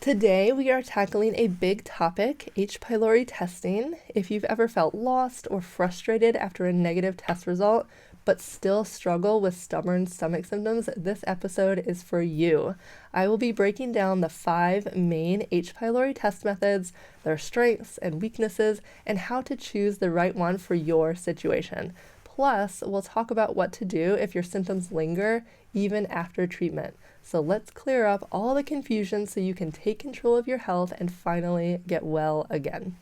Today we are tackling a big topic, H. pylori testing. If you've ever felt lost or frustrated after a negative test result, but still struggle with stubborn stomach symptoms, this episode is for you. I will be breaking down the 5 main H. pylori test methods, their strengths and weaknesses, and how to choose the right one for your situation. Plus, we'll talk about what to do if your symptoms linger even after treatment. So let's clear up all the confusion so you can take control of your health and finally get well again.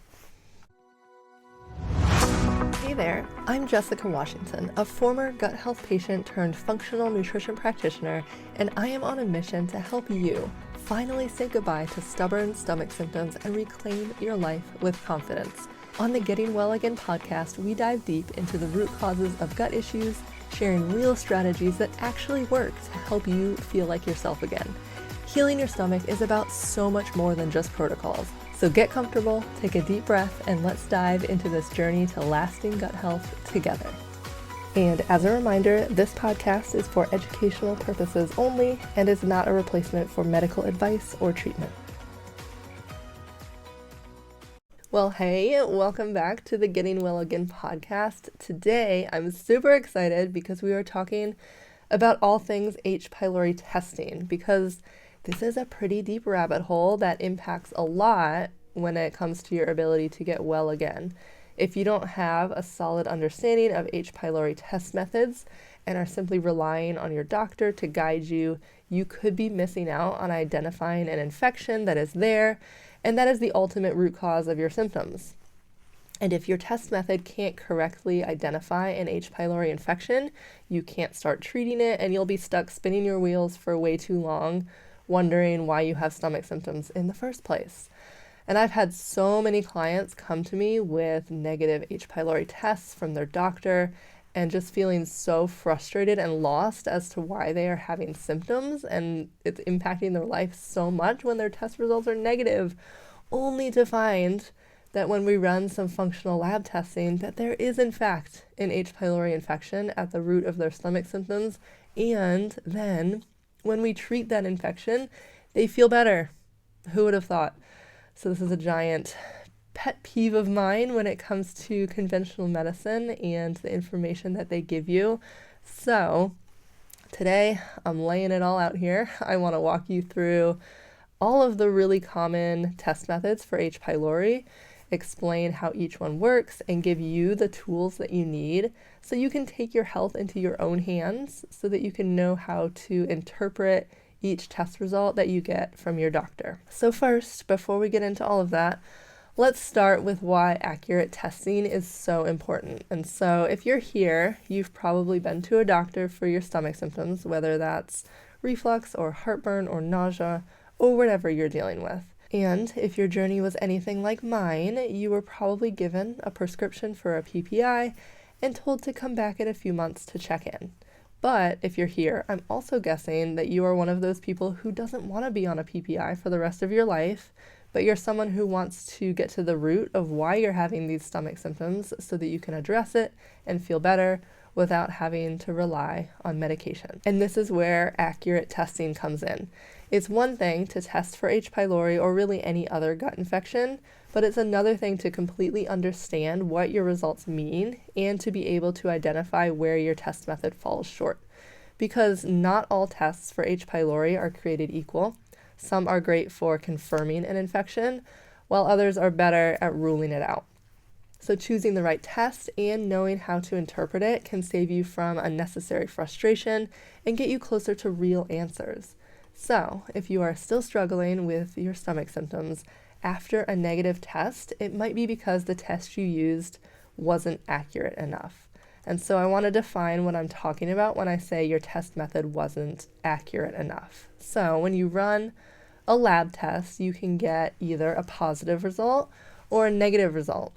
Hey there, I'm Jessica Washington, a former gut health patient turned functional nutrition practitioner, and I am on a mission to help you finally say goodbye to stubborn stomach symptoms and reclaim your life with confidence. On the Getting Well Again podcast, we dive deep into the root causes of gut issues, sharing real strategies that actually work to help you feel like yourself again. Healing your stomach is about so much more than just protocols. So get comfortable, take a deep breath, and let's dive into this journey to lasting gut health together. And as a reminder, this podcast is for educational purposes only and is not a replacement for medical advice or treatment. Well, hey, welcome back to the Getting Well Again podcast. Today, I'm super excited because we are talking about all things H. pylori testing, because this is a pretty deep rabbit hole that impacts a lot when it comes to your ability to get well again. If you don't have a solid understanding of H. pylori test methods and are simply relying on your doctor to guide you, you could be missing out on identifying an infection that is there, and that is the ultimate root cause of your symptoms. And if your test method can't correctly identify an H. pylori infection, you can't start treating it, and you'll be stuck spinning your wheels for way too long, wondering why you have stomach symptoms in the first place. And I've had so many clients come to me with negative H. pylori tests from their doctor and just feeling so frustrated and lost as to why they are having symptoms, and it's impacting their life so much when their test results are negative, only to find that when we run some functional lab testing that there is in fact an H. pylori infection at the root of their stomach symptoms, and then when we treat that infection, they feel better. Who would have thought? So this is a giant pet peeve of mine when it comes to conventional medicine and the information that they give you. So today I'm laying it all out here. I want to walk you through all of the really common test methods for H. pylori, explain how each one works, and give you the tools that you need so you can take your health into your own hands so that you can know how to interpret each test result that you get from your doctor. So first, before we get into all of that, let's start with why accurate testing is so important. And so if you're here, you've probably been to a doctor for your stomach symptoms, whether that's reflux or heartburn or nausea or whatever you're dealing with. And if your journey was anything like mine, you were probably given a prescription for a PPI and told to come back in a few months to check in. But if you're here, I'm also guessing that you are one of those people who doesn't want to be on a PPI for the rest of your life, but you're someone who wants to get to the root of why you're having these stomach symptoms so that you can address it and feel better without having to rely on medication. And this is where accurate testing comes in. It's one thing to test for H. pylori or really any other gut infection, but it's another thing to completely understand what your results mean and to be able to identify where your test method falls short. Because not all tests for H. pylori are created equal. Some are great for confirming an infection, while others are better at ruling it out. So choosing the right test and knowing how to interpret it can save you from unnecessary frustration and get you closer to real answers. So if you are still struggling with your stomach symptoms after a negative test, it might be because the test you used wasn't accurate enough. And so I want to define what I'm talking about when I say your test method wasn't accurate enough. So when you run a lab test, you can get either a positive result or a negative result.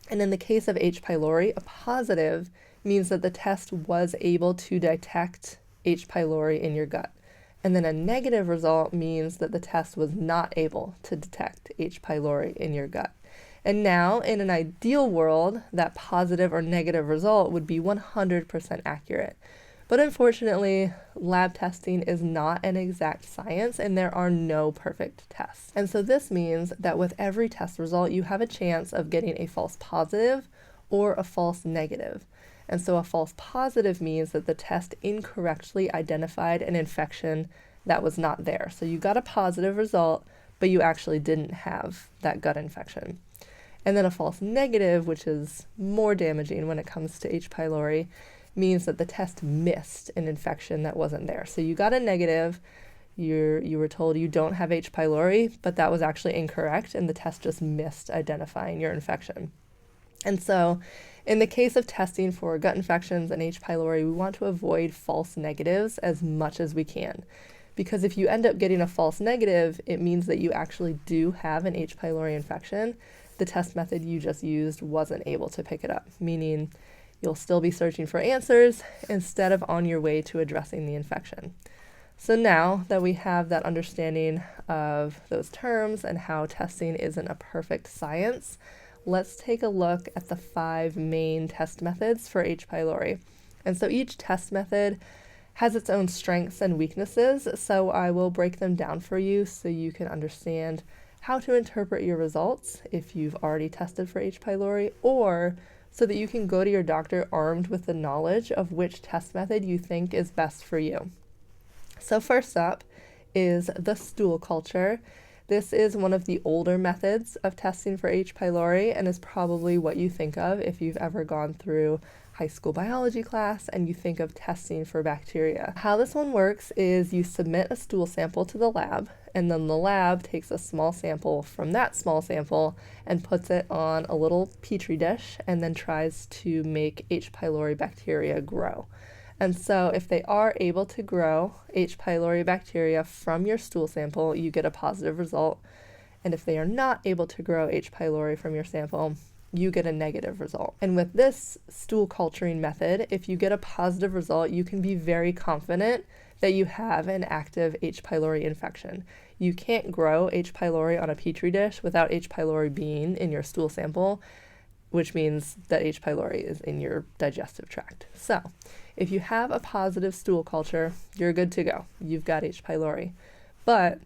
And in the case of H. pylori, a positive means that the test was able to detect H. pylori in your gut. And then a negative result means that the test was not able to detect H. pylori in your gut. And now, in an ideal world, that positive or negative result would be 100% accurate. But unfortunately, lab testing is not an exact science and there are no perfect tests. And so this means that with every test result, you have a chance of getting a false positive or a false negative. And so a false positive means that the test incorrectly identified an infection that was not there. So you got a positive result, but you actually didn't have that gut infection. And then a false negative, which is more damaging when it comes to H. pylori, means that the test missed an infection that wasn't there. So you got a negative, you were told you don't have H. pylori, but that was actually incorrect, and the test just missed identifying your infection. And so in the case of testing for gut infections and H. pylori, we want to avoid false negatives as much as we can. Because if you end up getting a false negative, it means that you actually do have an H. pylori infection. The test method you just used wasn't able to pick it up, meaning you'll still be searching for answers instead of on your way to addressing the infection. So now that we have that understanding of those terms and how testing isn't a perfect science, let's take a look at the 5 main test methods for H. pylori. And so each test method has its own strengths and weaknesses, so I will break them down for you so you can understand how to interpret your results if you've already tested for H. pylori, or so that you can go to your doctor armed with the knowledge of which test method you think is best for you. So first up is the stool culture. This is one of the older methods of testing for H. pylori and is probably what you think of if you've ever gone through high school biology class and you think of testing for bacteria. How this one works is you submit a stool sample to the lab, and then the lab takes a small sample from that small sample and puts it on a little petri dish and then tries to make H. pylori bacteria grow. And so if they are able to grow H. pylori bacteria from your stool sample, you get a positive result. And if they are not able to grow H. pylori from your sample, you get a negative result. And with this stool culturing method, if you get a positive result, you can be very confident that you have an active H. pylori infection. You can't grow H. pylori on a petri dish without H. pylori being in your stool sample, which means that H. pylori is in your digestive tract. So if you have a positive stool culture, you're good to go. You've got H. pylori. But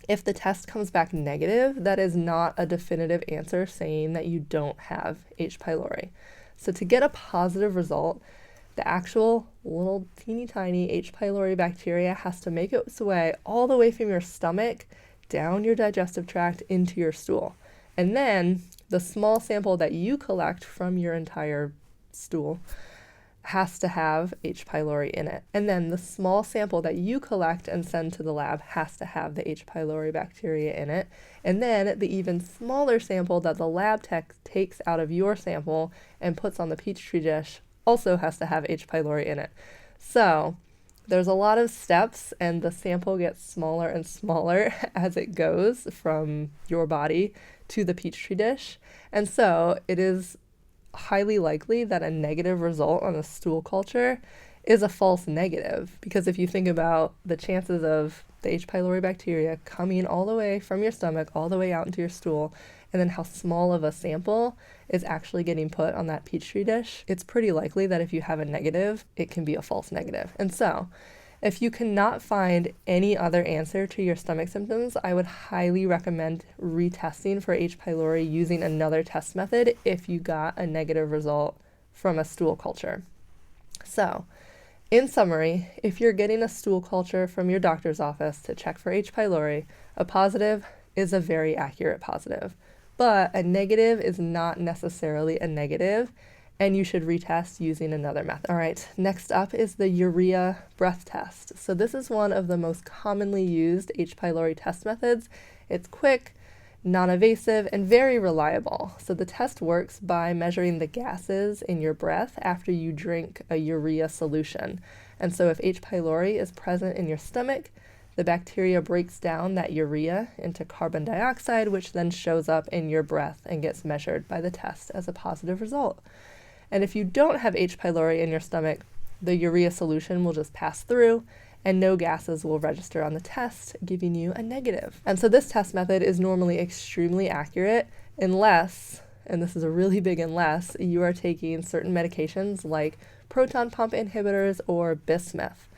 if the test comes back negative, that is not a definitive answer saying that you don't have H. pylori. So to get a positive result, the actual little teeny tiny H. pylori bacteria has to make its way all the way from your stomach down your digestive tract into your stool. And then the small sample that you collect from your entire stool has to have H. pylori in it. And then the small sample that you collect and send to the lab has to have the H. pylori bacteria in it. And then the even smaller sample that the lab tech takes out of your sample and puts on the petri dish also has to have H. pylori in it. So there's a lot of steps, and the sample gets smaller and smaller as it goes from your body to the petri dish. And so it is highly likely that a negative result on a stool culture is a false negative, because if you think about the chances of the H. pylori bacteria coming all the way from your stomach all the way out into your stool, and then how small of a sample is actually getting put on that petri dish, it's pretty likely that if you have a negative, it can be a false negative. And so if you cannot find any other answer to your stomach symptoms, I would highly recommend retesting for H. pylori using another test method if you got a negative result from a stool culture. So, in summary, if you're getting a stool culture from your doctor's office to check for H. pylori, a positive is a very accurate positive, but a negative is not necessarily a negative, and you should retest using another method. All right, next up is the urea breath test. So this is one of the most commonly used H. pylori test methods. It's quick, non-invasive, and very reliable. So the test works by measuring the gases in your breath after you drink a urea solution. And so if H. pylori is present in your stomach, the bacteria breaks down that urea into carbon dioxide, which then shows up in your breath and gets measured by the test as a positive result. And if you don't have H. pylori in your stomach, the urea solution will just pass through and no gases will register on the test, giving you a negative. And so this test method is normally extremely accurate unless and this is a really big unless, you are taking certain medications like proton pump inhibitors or bismuth.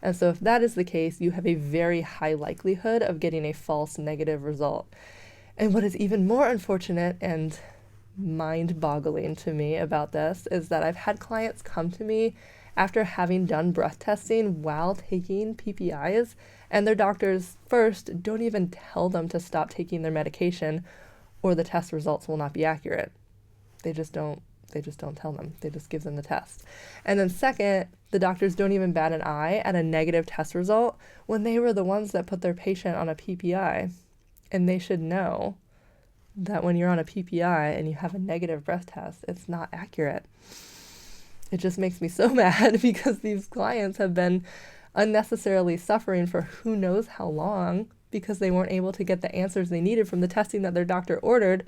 And so if that is the case, you have a very high likelihood of getting a false negative result. And what is even more unfortunate and mind-boggling to me about this is that I've had clients come to me after having done breath testing while taking PPIs, and their doctors first don't even tell them to stop taking their medication or the test results will not be accurate. They just don't tell them. They just give them the test. And then second, the doctors don't even bat an eye at a negative test result when they were the ones that put their patient on a PPI. And they should know that when you're on a PPI and you have a negative breath test, it's not accurate. It just makes me so mad because these clients have been unnecessarily suffering for who knows how long because they weren't able to get the answers they needed from the testing that their doctor ordered,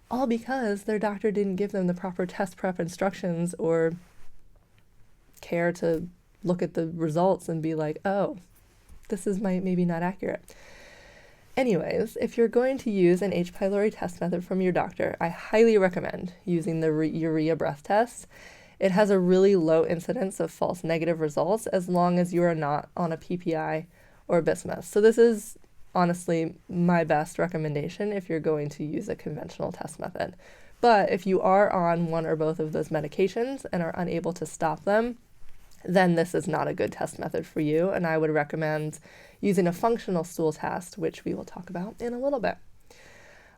all because their doctor didn't give them the proper test prep instructions or care to look at the results and be like, oh, this is maybe not accurate. Anyways, if you're going to use an H. pylori test method from your doctor, I highly recommend using the urea breath test. It has a really low incidence of false negative results as long as you are not on a PPI or bismuth. So this is honestly my best recommendation if you're going to use a conventional test method. But if you are on one or both of those medications and are unable to stop them, then this is not a good test method for you, and I would recommend using a functional stool test, which we will talk about in a little bit.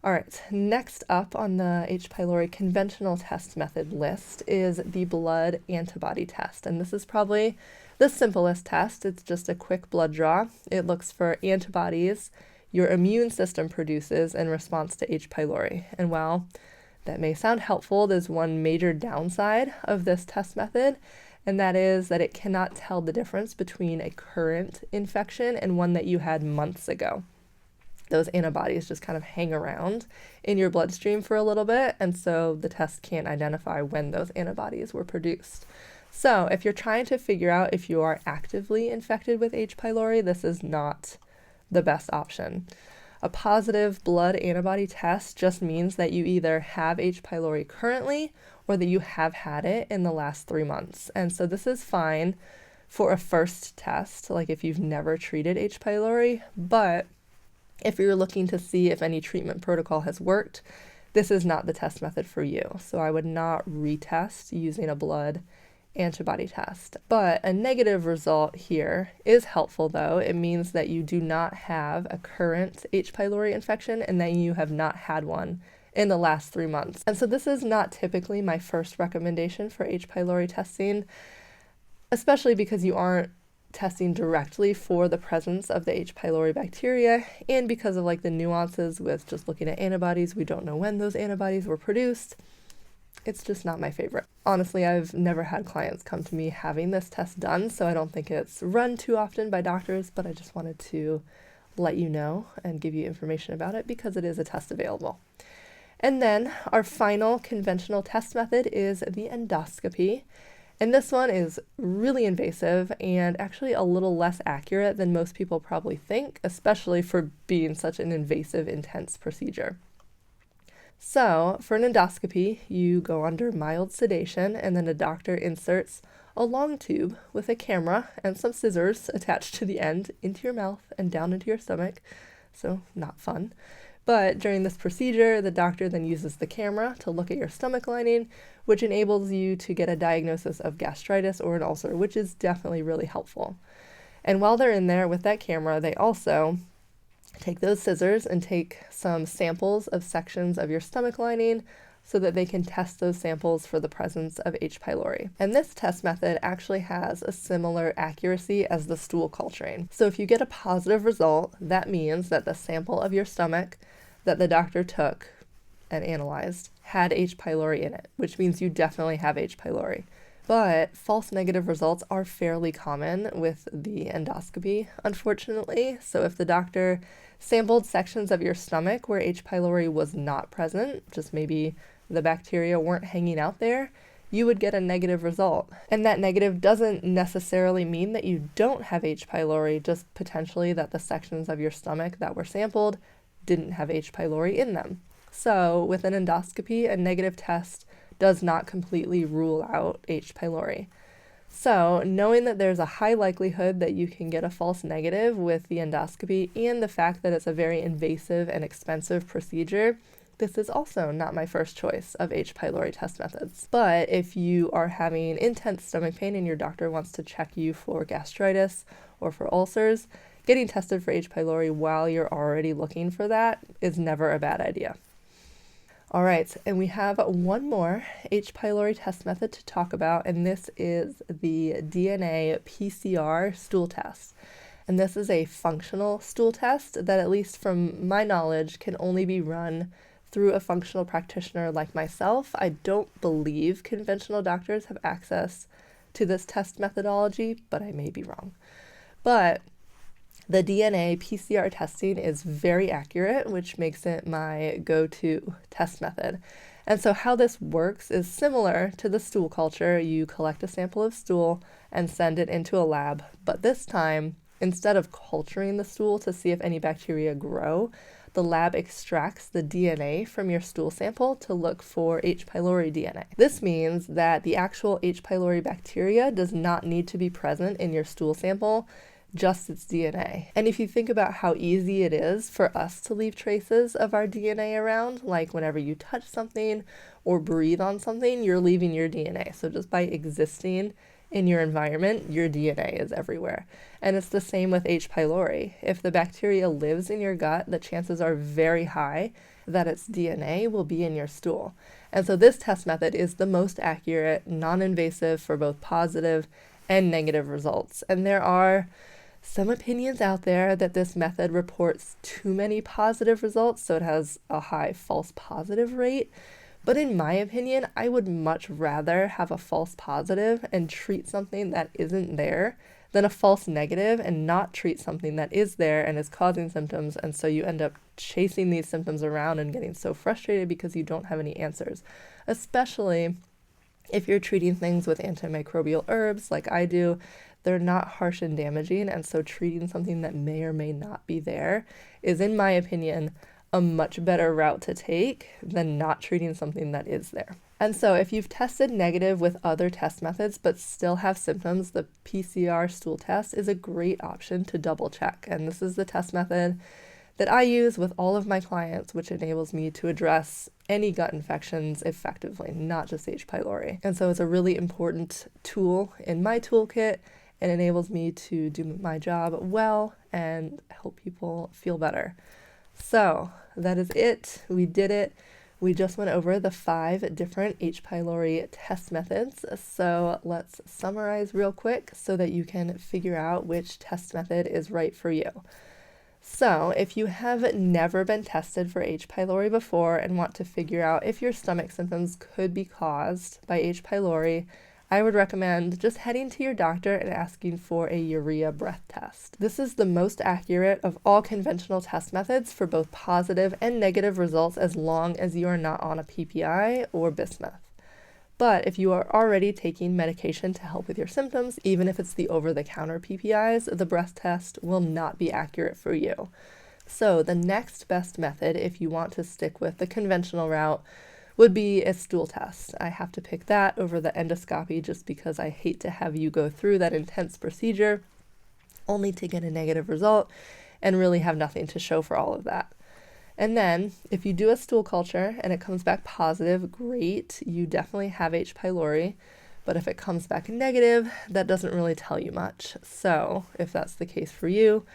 All right, next up on the H. pylori conventional test method list is the blood antibody test, and this is probably the simplest test. It's just a quick blood draw. It looks for antibodies your immune system produces in response to H. pylori, and while that may sound helpful, there's one major downside of this test method, and that is that it cannot tell the difference between a current infection and one that you had months ago. Those antibodies just kind of hang around in your bloodstream for a little bit, and so the test can't identify when those antibodies were produced. So if you're trying to figure out if you are actively infected with H. pylori, this is not the best option. A positive blood antibody test just means that you either have H. pylori currently or that you have had it in the last 3 months. And so this is fine for a first test, like if you've never treated H. pylori, but if you're looking to see if any treatment protocol has worked, this is not the test method for you. So I would not retest using a blood antibody test. But a negative result here is helpful though. It means that you do not have a current H. pylori infection and that you have not had one in the last 3 months. And so this is not typically my first recommendation for H. pylori testing, especially because you aren't testing directly for the presence of the H. pylori bacteria, and because of like the nuances with just looking at antibodies, we don't know when those antibodies were produced. It's just not my favorite. Honestly, I've never had clients come to me having this test done, so I don't think it's run too often by doctors, but I just wanted to let you know and give you information about it because it is a test available. And then our final conventional test method is the endoscopy. And this one is really invasive and actually a little less accurate than most people probably think, especially for being such an invasive, intense procedure. So for an endoscopy, you go under mild sedation and then a doctor inserts a long tube with a camera and some scissors attached to the end into your mouth and down into your stomach. So not fun. But during this procedure, the doctor then uses the camera to look at your stomach lining, which enables you to get a diagnosis of gastritis or an ulcer, which is definitely really helpful. And while they're in there with that camera, they also take those scissors and take some samples of sections of your stomach lining so that they can test those samples for the presence of H. pylori. And this test method actually has a similar accuracy as the stool culturing. So if you get a positive result, that means that the sample of your stomach that the doctor took and analyzed had H. pylori in it, which means you definitely have H. pylori. But false negative results are fairly common with the endoscopy, unfortunately. So if the doctor sampled sections of your stomach where H. pylori was not present, just maybe the bacteria weren't hanging out there, you would get a negative result. And that negative doesn't necessarily mean that you don't have H. pylori, just potentially that the sections of your stomach that were sampled didn't have H. pylori in them. So with an endoscopy, a negative test does not completely rule out H. pylori. So knowing that there's a high likelihood that you can get a false negative with the endoscopy and the fact that it's a very invasive and expensive procedure, this is also not my first choice of H. pylori test methods. But if you are having intense stomach pain and your doctor wants to check you for gastritis or for ulcers, getting tested for H. pylori while you're already looking for that is never a bad idea. All right, and we have one more H. pylori test method to talk about, and this is the DNA PCR stool test. And this is a functional stool test that, at least from my knowledge, can only be run through a functional practitioner like myself. I don't believe conventional doctors have access to this test methodology, but I may be wrong. But the DNA PCR testing is very accurate, which makes it my go-to test method. And so how this works is similar to the stool culture. You collect a sample of stool and send it into a lab, but this time, instead of culturing the stool to see if any bacteria grow, the lab extracts the DNA from your stool sample to look for H. pylori DNA. This means that the actual H. pylori bacteria does not need to be present in your stool sample, just its DNA. And if you think about how easy it is for us to leave traces of our DNA around, like whenever you touch something or breathe on something, you're leaving your DNA. So just by existing in your environment, your DNA is everywhere. And it's the same with H. pylori. If the bacteria lives in your gut, the chances are very high that its DNA will be in your stool. And so this test method is the most accurate, non-invasive for both positive and negative results. And there are some opinions out there that this method reports too many positive results, so it has a high false positive rate. But in my opinion, I would much rather have a false positive and treat something that isn't there than a false negative and not treat something that is there and is causing symptoms. And so you end up chasing these symptoms around and getting so frustrated because you don't have any answers, especially if you're treating things with antimicrobial herbs like I do. They're not harsh and damaging, and so treating something that may or may not be there is, in my opinion, a much better route to take than not treating something that is there. And so if you've tested negative with other test methods but still have symptoms, the PCR stool test is a great option to double check. And this is the test method that I use with all of my clients, which enables me to address any gut infections effectively, not just H. pylori. And so it's a really important tool in my toolkit and enables me to do my job well and help people feel better. So that is it. We did it. We just went over the 5 different H. pylori test methods. So let's summarize real quick so that you can figure out which test method is right for you. So if you have never been tested for H. pylori before and want to figure out if your stomach symptoms could be caused by H. pylori, I would recommend just heading to your doctor and asking for a urea breath test. This is the most accurate of all conventional test methods for both positive and negative results as long as you are not on a PPI or bismuth. But if you are already taking medication to help with your symptoms, even if it's the over-the-counter PPIs, the breath test will not be accurate for you. So the next best method, if you want to stick with the conventional route, would be a stool test. I have to pick that over the endoscopy just because I hate to have you go through that intense procedure only to get a negative result and really have nothing to show for all of that. And then if you do a stool culture and it comes back positive, great, you definitely have H. pylori. But if it comes back negative, that doesn't really tell you much. So if that's the case for you,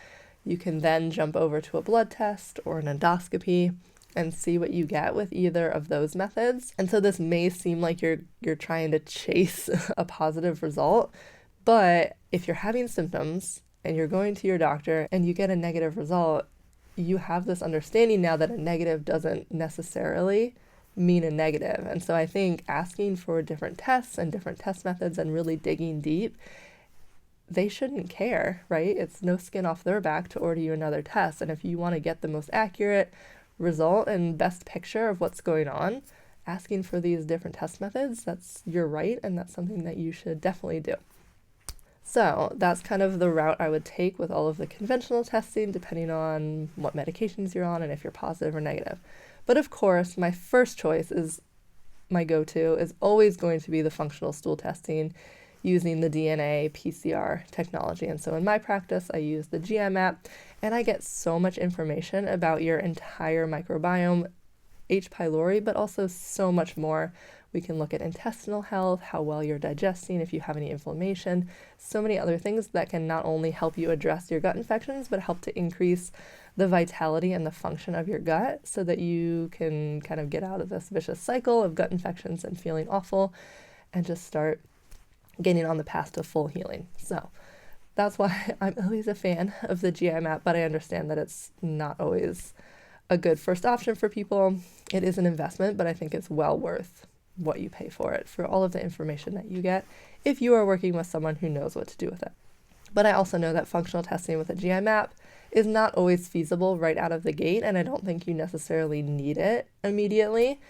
you can then jump over to a blood test or an endoscopy and see what you get with either of those methods. And so this may seem like you're trying to chase a positive result, but if you're having symptoms and you're going to your doctor and you get a negative result, you have this understanding now that a negative doesn't necessarily mean a negative. And so I think asking for different tests and different test methods and really digging deep, they shouldn't care, right? It's no skin off their back to order you another test. And if you want to get the most accurate result and best picture of what's going on, asking for these different test methods, that's your right, and that's something that you should definitely do. So that's kind of the route I would take with all of the conventional testing, depending on what medications you're on and if you're positive or negative. But of course, my first choice is my go-to is always going to be the functional stool testing using the DNA PCR technology. And so in my practice, I use the GI-map, and I get so much information about your entire microbiome, H. pylori, but also so much more. We can look at intestinal health, how well you're digesting, if you have any inflammation, so many other things that can not only help you address your gut infections, but help to increase the vitality and the function of your gut so that you can kind of get out of this vicious cycle of gut infections and feeling awful and just start getting on the path to full healing. So that's why I'm always a fan of the GI map, but I understand that it's not always a good first option for people. It is an investment, but I think it's well worth what you pay for it, for all of the information that you get if you are working with someone who knows what to do with it. But I also know that functional testing with a GI map is not always feasible right out of the gate, and I don't think you necessarily need it immediately.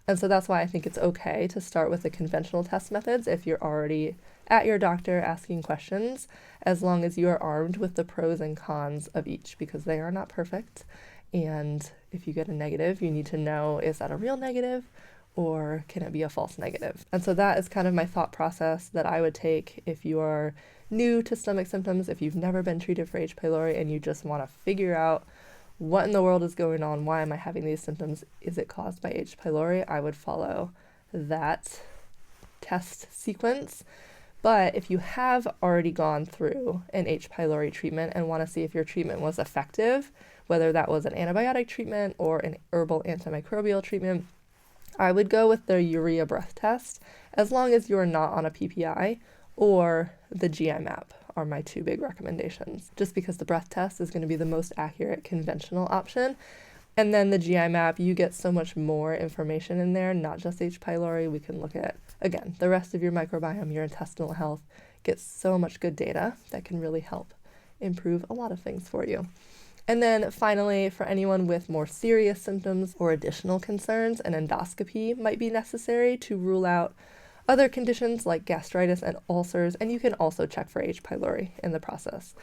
And so that's why I think it's okay to start with the conventional test methods if you're already at your doctor asking questions, as long as you are armed with the pros and cons of each, because they are not perfect. And if you get a negative, you need to know, is that a real negative or can it be a false negative? And so that is kind of my thought process that I would take if you are new to stomach symptoms, if you've never been treated for H. pylori and you just want to figure out what in the world is going on, why am I having these symptoms, is it caused by H. pylori? I would follow that test sequence. But if you have already gone through an H. pylori treatment and want to see if your treatment was effective, whether that was an antibiotic treatment or an herbal antimicrobial treatment, I would go with the urea breath test, as long as you're not on a PPI, or the GI map are my two big recommendations, just because the breath test is going to be the most accurate conventional option. And then the GI map, you get so much more information in there, not just H. pylori. We can look at, again, the rest of your microbiome, your intestinal health, get so much good data that can really help improve a lot of things for you. And then finally, for anyone with more serious symptoms or additional concerns, an endoscopy might be necessary to rule out other conditions like gastritis and ulcers, and you can also check for H. pylori in the process.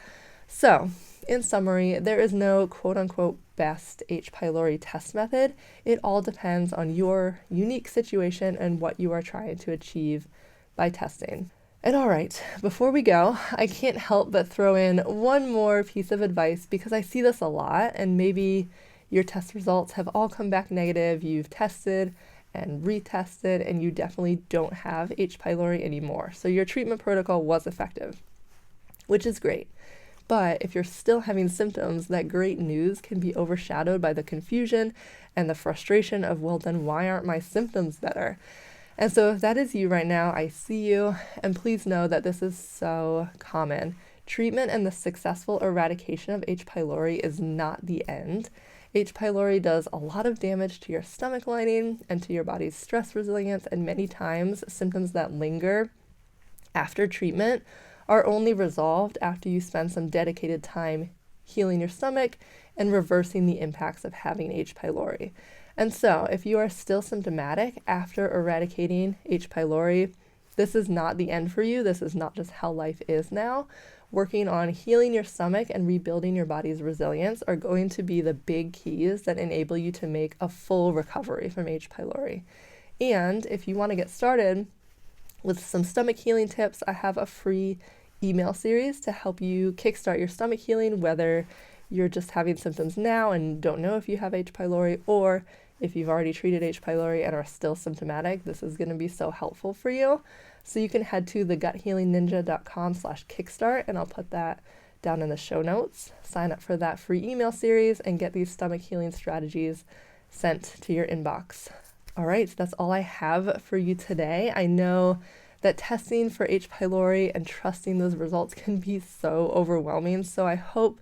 So, in summary, there is no quote-unquote best H. pylori test method. It all depends on your unique situation and what you are trying to achieve by testing. And all right, before we go, I can't help but throw in one more piece of advice, because I see this a lot, and maybe your test results have all come back negative, you've tested and retested, and you definitely don't have H. pylori anymore. So your treatment protocol was effective, which is great. But if you're still having symptoms, that great news can be overshadowed by the confusion and the frustration of, well, then why aren't my symptoms better? And so if that is you right now, I see you, and please know that this is so common. Treatment and the successful eradication of H. pylori is not the end. H. pylori does a lot of damage to your stomach lining and to your body's stress resilience, and many times symptoms that linger after treatment are only resolved after you spend some dedicated time healing your stomach and reversing the impacts of having H. pylori. And so, if you are still symptomatic after eradicating H. pylori, this is not the end for you. This is not just how life is now. Working on healing your stomach and rebuilding your body's resilience are going to be the big keys that enable you to make a full recovery from H. pylori. And if you want to get started with some stomach healing tips, I have a free email series to help you kickstart your stomach healing, whether you're just having symptoms now and don't know if you have H. pylori, or if you've already treated H. pylori and are still symptomatic. This is going to be so helpful for you. So you can head to theguthealingninja.com/kickstart, and I'll put that down in the show notes. Sign up for that free email series and get these stomach healing strategies sent to your inbox. All right, so that's all I have for you today. I know that testing for H. pylori and trusting those results can be so overwhelming, so I hope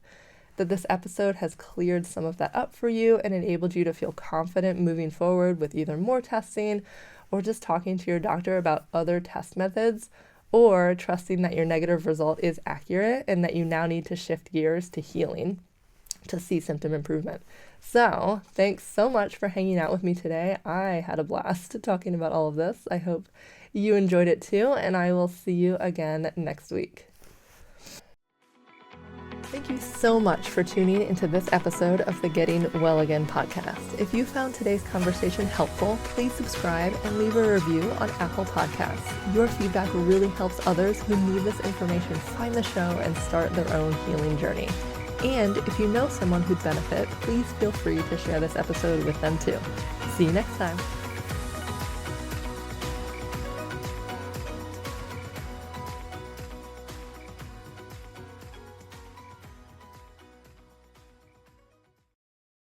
that this episode has cleared some of that up for you and enabled you to feel confident moving forward with either more testing or just talking to your doctor about other test methods, or trusting that your negative result is accurate and that you now need to shift gears to healing to see symptom improvement. So thanks so much for hanging out with me today. I had a blast talking about all of this. I hope you enjoyed it too, and I will see you again next week. Thank you so much for tuning into this episode of the Getting Well Again podcast. If you found today's conversation helpful, please subscribe and leave a review on Apple Podcasts. Your feedback really helps others who need this information find the show and start their own healing journey. And if you know someone who'd benefit, please feel free to share this episode with them too. See you next time.